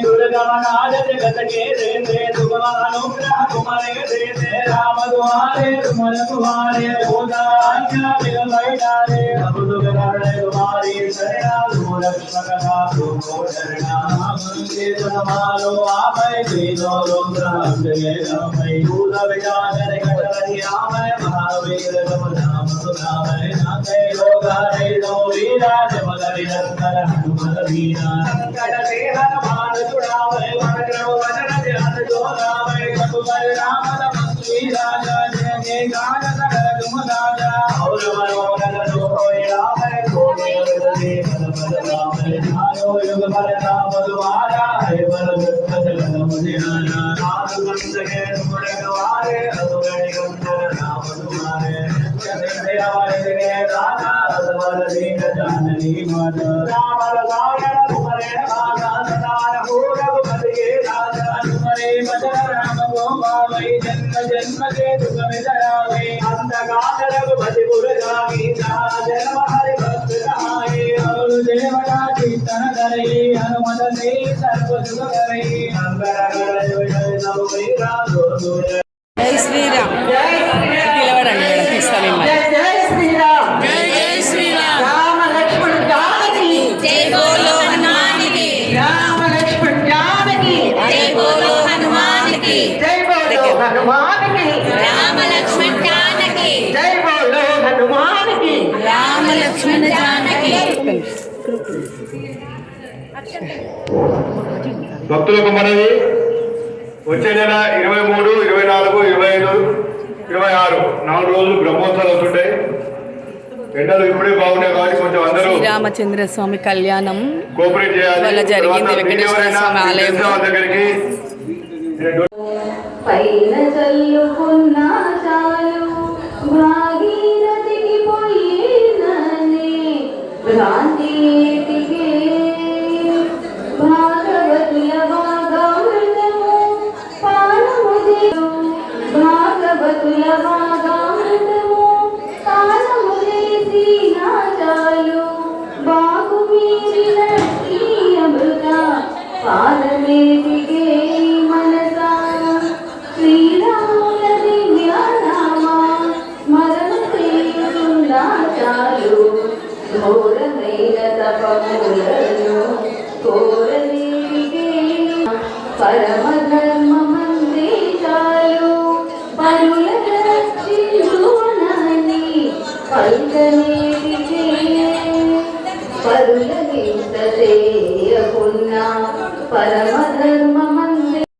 जगत के दे अनुग्रह तुम्हारे दे राम दुआरे तुमर तुम्हारे उदान्या बिलवैदारे अब तुम्हारी शरणा रक्षक तुमको शरणा के तुम्हारो आपै वेदो रुद्राक्षे नमै भूत विजानर कटरि आमय महावीर तुम नाम सुनामय नाकै लोगारे दो वीरा जमदरि नंदन हनुमत वीरा संकट से हनुमान छुड़ावे मन क्रम वचन ध्यान जो लावे रघुबर राम तपस्वी वीरा जय जय गान कर तुम राजा और मनोरथ जो होय आवे कोटि अवधि बल बल रामे आयो युग बल राम द्वारा है बल वृत्त जगत मुनियाना नाथ मंद के तुम गवारे अदुगणि गंधर नाम तुम्हारे जय वाले के राजा अदवर दीन जाननी माता राम रामायण तुम्हारे भागा सदा रहो रघुपति के राजा तुम्हारे भजन राम को पावै जन्म जन्म के दुख विदरावे अंतकाल रघुपति पुर जामी जहाँ जन्म हरि भक्त कहाई और देवता कीर्तन करे हनुमत से सर्व सुख करे अंबर अगर जय सब वीरा दो जय श्रीराम పిలవడండి ఇస్తాం जय श्रीराम जय जय श्रीराम राम लक्ष्मण जानकी जय बोलो हनुमान की राम लक्ष्मण जानकी जय बोलो हनुमान की जय बोलो हनुमान की राम लक्ष्मण जानकी जय बोलो हनुमान की राम लक्ष्मण जानकी భక్తులకు మనవి వచ్చే నెల 23, 24, 25, 26 4 రోజులు బ్రహ్మోత్సవాలు అవుతుంటాయి. ఎండలు ఇప్పుడే బాగున్నాయి కాబట్టి కొంచెం అందరూ శ్రీరామచంద్ర స్వామి కళ్యాణం కోఆపరేట్ చేయాలి. వల్ల జరిగింది వెంకటేశ్వర స్వామి ఆలయం దగ్గరికి పైన చల్లుకున్న చాలు భాగీరథికి పోయేననే భ్రాంతికే భాగవతుల భాగామృతము పానముదేవు భాగవతుల భాగామృతము పానముదేసి నా చాలు బాగు మీరిన ఈ అమృత పాదమేటికే మనసా శ్రీరాముల దివ్యనామ స్మరణ చేయుచున్నా చాలు ఘోరమైన తపములను కోరలేవిగే పరమ ధర్మమందే చాలు పరుల రక్షించునని పల్కనేటికే పరుల వింత చేయకున్నా పరమ